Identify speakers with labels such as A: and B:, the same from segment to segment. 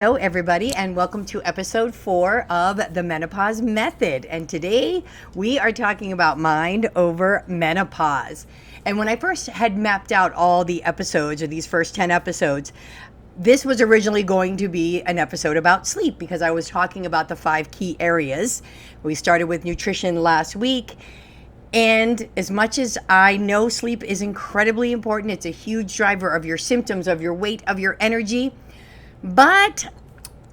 A: Hello, everybody, and welcome to episode 4 of the Menopause Method. And today we are talking about mind over menopause. And when I first had mapped out all the episodes, or these first 10 episodes, this was originally going to be an episode about sleep because I was talking about the 5 key areas. We started with nutrition last week. And as much as I know sleep is incredibly important, it's a huge driver of your symptoms, of your weight, of your energy. But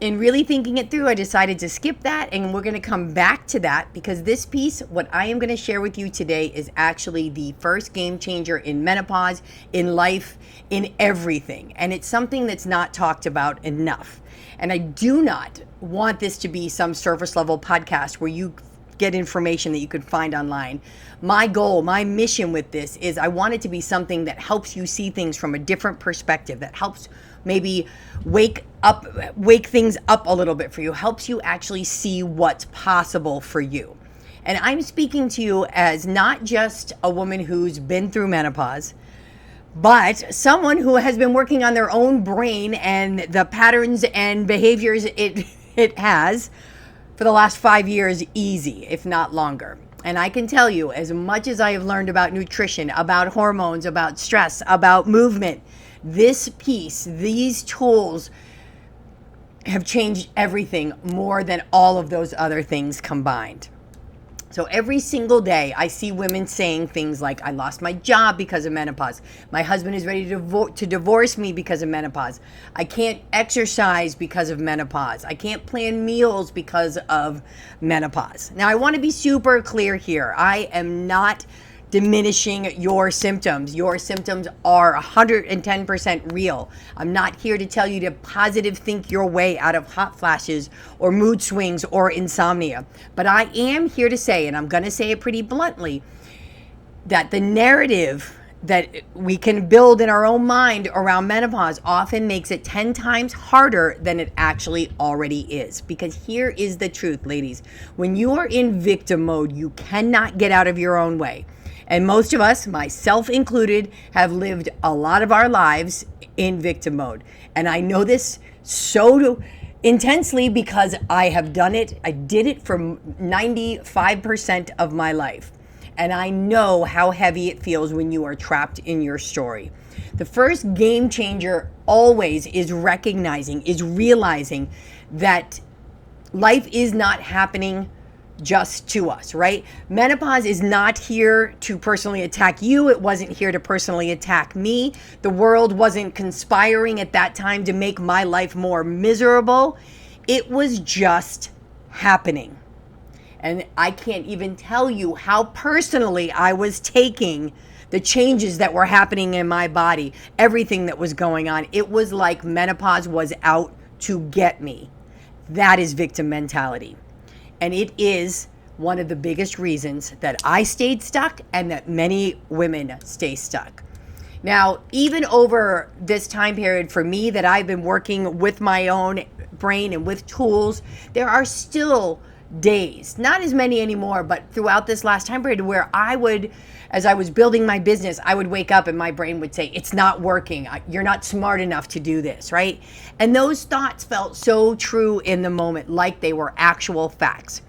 A: in really thinking it through, I decided to skip that, and we're going to come back to that because this piece, what I am going to share with you today, is actually the first game changer in menopause, in life, in everything. And it's something that's not talked about enough. And I do not want this to be some surface level podcast where you get information that you could find online. My goal, my mission with this is I want it to be something that helps you see things from a different perspective, that helps maybe wake things up a little bit for you, helps you actually see what's possible for you. And I'm speaking to you as not just a woman who's been through menopause, but someone who has been working on their own brain and the patterns and behaviors it has for the last 5 years easy, if not longer. And I can tell you, as much as I have learned about nutrition, about hormones, about stress, about movement, this piece, these tools have changed everything more than all of those other things combined. So every single day I see women saying things like, I lost my job because of menopause. My husband is ready to divorce me because of menopause. I can't exercise because of menopause. I can't plan meals because of menopause. Now, I want to be super clear here. I am not diminishing your symptoms. Your symptoms are 110% real. I'm not here to tell you to positive think your way out of hot flashes or mood swings or insomnia. But I am here to say, and I'm going to say it pretty bluntly, that the narrative that we can build in our own mind around menopause often makes it 10 times harder than it actually already is. Because here is the truth, ladies. When you are in victim mode, you cannot get out of your own way. And most of us, myself included, have lived a lot of our lives in victim mode. And I know this so intensely because I have done it. I did it for 95% of my life. And I know how heavy it feels when you are trapped in your story. The first game changer always is realizing that life is not happening just to us, right? Menopause is not here to personally attack you. It wasn't here to personally attack me. The world wasn't conspiring at that time to make my life more miserable. It was just happening. And I can't even tell you how personally I was taking the changes that were happening in my body, everything that was going on. It was like menopause was out to get me. That is victim mentality. And it is one of the biggest reasons that I stayed stuck and that many women stay stuck. Now, even over this time period for me that I've been working with my own brain and with tools, there are still days, not as many anymore, but throughout this last time period where as I was building my business, I would wake up and my brain would say, it's not working. You're not smart enough to do this, right? And those thoughts felt so true in the moment, like they were actual facts.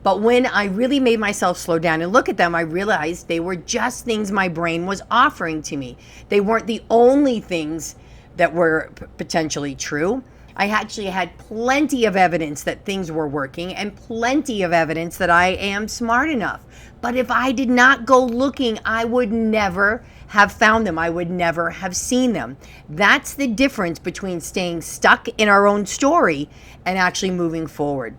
A: But when I really made myself slow down and look at them, I realized they were just things my brain was offering to me. They weren't the only things that were potentially true. I actually had plenty of evidence that things were working and plenty of evidence that I am smart enough. But if I did not go looking, I would never have found them. I would never have seen them. That's the difference between staying stuck in our own story and actually moving forward.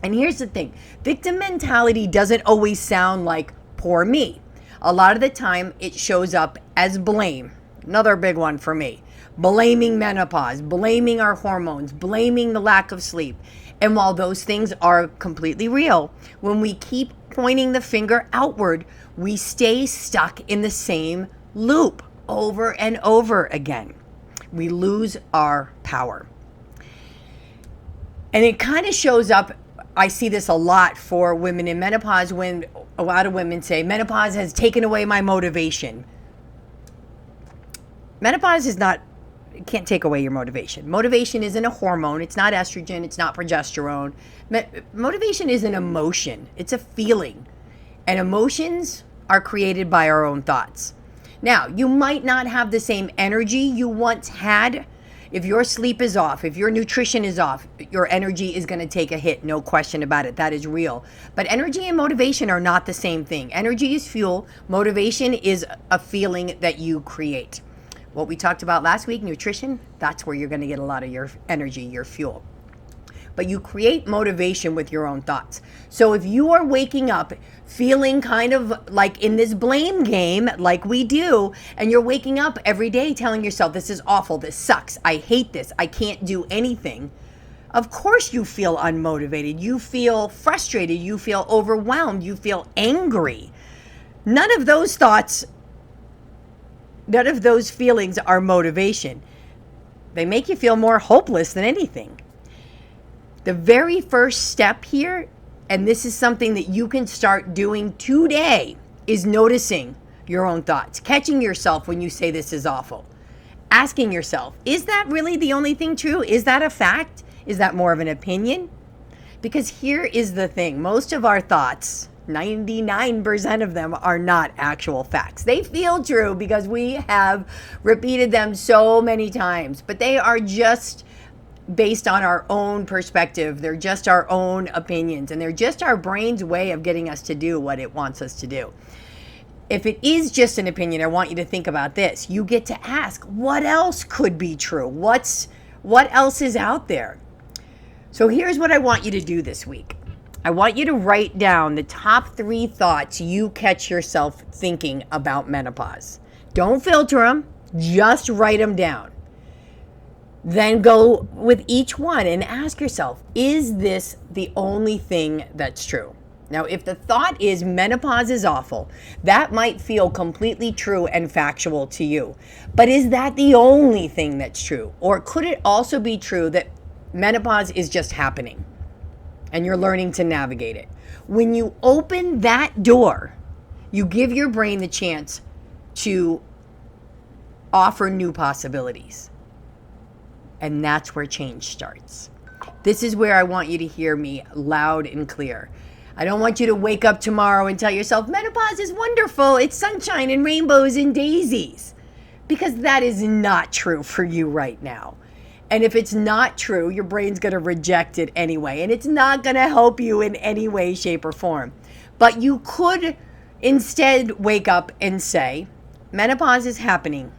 A: And here's the thing. Victim mentality doesn't always sound like poor me. A lot of the time it shows up as blame. Another big one for me. Blaming menopause, blaming our hormones, blaming the lack of sleep. And while those things are completely real, when we keep pointing the finger outward, we stay stuck in the same loop over and over again. We lose our power. And it kind of shows up, I see this a lot for women in menopause when a lot of women say, menopause has taken away my motivation. Menopause is not can't take away your motivation. Motivation isn't a hormone. It's not estrogen. It's not progesterone. Motivation is an emotion. It's a feeling. And emotions are created by our own thoughts. Now, you might not have the same energy you once had. If your sleep is off, if your nutrition is off, your energy is going to take a hit. No question about it. That is real. But energy and motivation are not the same thing. Energy is fuel. Motivation is a feeling that you create. What we talked about last week, nutrition, that's where you're going to get a lot of your energy, your fuel. But you create motivation with your own thoughts. So if you are waking up feeling kind of like in this blame game, like we do, and you're waking up every day telling yourself, this is awful, this sucks, I hate this, I can't do anything, of course you feel unmotivated, you feel frustrated, you feel overwhelmed, you feel angry. None of those thoughts, none of those feelings are motivation. They make you feel more hopeless than anything. The very first step here, and this is something that you can start doing today, is noticing your own thoughts, catching yourself when you say this is awful, asking yourself, is that really the only thing true? Is that a fact? Is that more of an opinion? Because here is the thing, most of our thoughts, 99% of them are not actual facts. They feel true because we have repeated them so many times, but they are just based on our own perspective. They're just our own opinions, and they're just our brain's way of getting us to do what it wants us to do. If it is just an opinion, I want you to think about this. You get to ask, what else could be true? What else is out there? So here's what I want you to do this week. I want you to write down the top 3 thoughts you catch yourself thinking about menopause. Don't filter them, just write them down. Then go with each one and ask yourself, is this the only thing that's true? Now, if the thought is menopause is awful, that might feel completely true and factual to you. But is that the only thing that's true? Or could it also be true that menopause is just happening and you're learning to navigate it? When you open that door, you give your brain the chance to offer new possibilities. And that's where change starts. This is where I want you to hear me loud and clear. I don't want you to wake up tomorrow and tell yourself, menopause is wonderful, it's sunshine and rainbows and daisies. Because that is not true for you right now. And if it's not true, your brain's going to reject it anyway. And it's not going to help you in any way, shape, or form. But you could instead wake up and say, menopause is happening.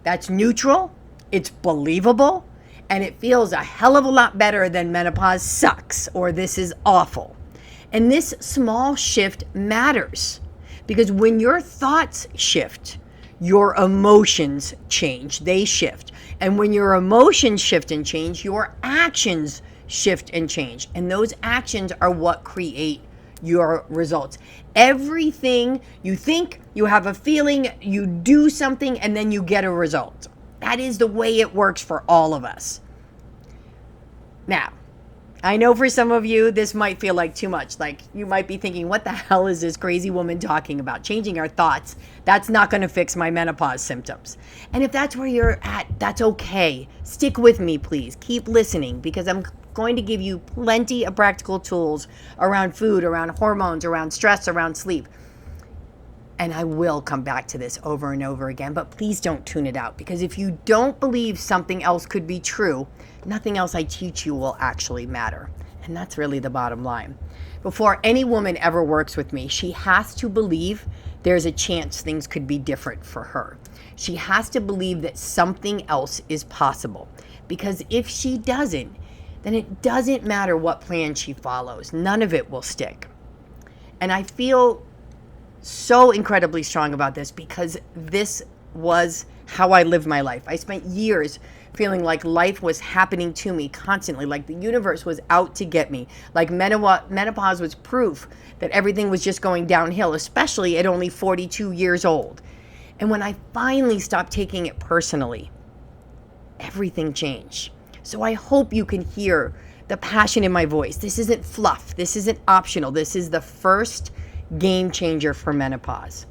A: That's neutral. It's believable, and it feels a hell of a lot better than menopause sucks or this is awful. And this small shift matters because when your thoughts shift, your emotions change, they shift. And when your emotions shift and change, your actions shift and change. And those actions are what create your results. Everything you think, you have a feeling, you do something, and then you get a result. That is the way it works for all of us. Now, I know for some of you, this might feel like too much. Like you might be thinking, what the hell is this crazy woman talking about? Changing our thoughts. That's not going to fix my menopause symptoms. And if that's where you're at, that's okay. Stick with me, please. Keep listening because I'm going to give you plenty of practical tools around food, around hormones, around stress, around sleep. And I will come back to this over and over again, but please don't tune it out because if you don't believe something else could be true, nothing else I teach you will actually matter. And that's really the bottom line. Before any woman ever works with me, she has to believe there's a chance things could be different for her. She has to believe that something else is possible because if she doesn't, then it doesn't matter what plan she follows. None of it will stick. And I feel so incredibly strong about this because this was how I lived my life. I spent years feeling like life was happening to me constantly, like the universe was out to get me, like menopause was proof that everything was just going downhill, especially at only 42 years old. And when I finally stopped taking it personally, everything changed. So I hope you can hear the passion in my voice. This isn't fluff. This isn't optional. This is the first game changer for menopause.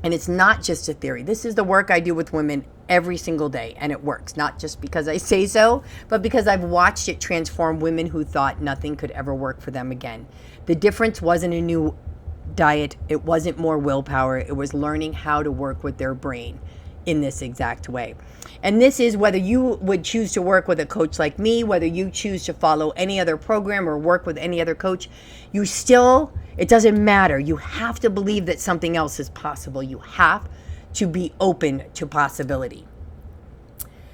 A: And it's not just a theory. This is the work I do with women every single day, and it works. Not just because I say so, but because I've watched it transform women who thought nothing could ever work for them again. The difference wasn't a new diet, it wasn't more willpower, it was learning how to work with their brain in this exact way. And this is whether you would choose to work with a coach like me, whether you choose to follow any other program or work with any other coach, it doesn't matter. You have to believe that something else is possible. You have to be open to possibility.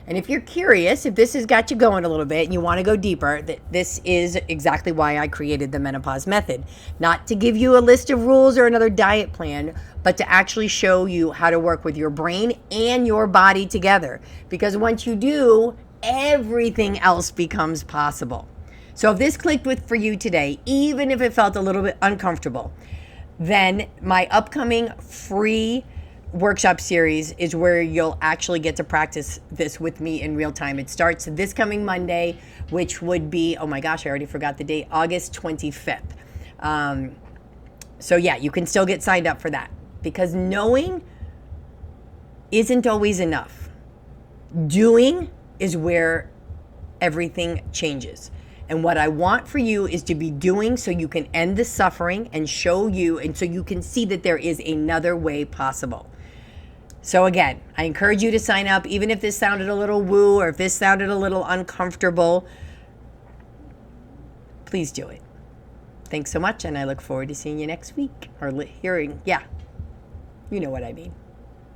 A: And if you're curious, if this has got you going a little bit and you want to go deeper, this is exactly why I created the Menopause Method. Not to give you a list of rules or another diet plan, but to actually show you how to work with your brain and your body together. Because once you do, everything else becomes possible. So if this clicked for you today, even if it felt a little bit uncomfortable, then my upcoming free workshop series is where you'll actually get to practice this with me in real time. It starts this coming Monday, which would be, oh my gosh, I already forgot the date, August 25th. So yeah, you can still get signed up for that, because knowing isn't always enough. Doing is where everything changes. And what I want for you is to be doing so you can end the suffering and show you, and so you can see that there is another way possible. So again, I encourage you to sign up, even if this sounded a little woo or if this sounded a little uncomfortable. Please do it. Thanks so much, and I look forward to seeing you next week, or hearing, yeah, you know what I mean.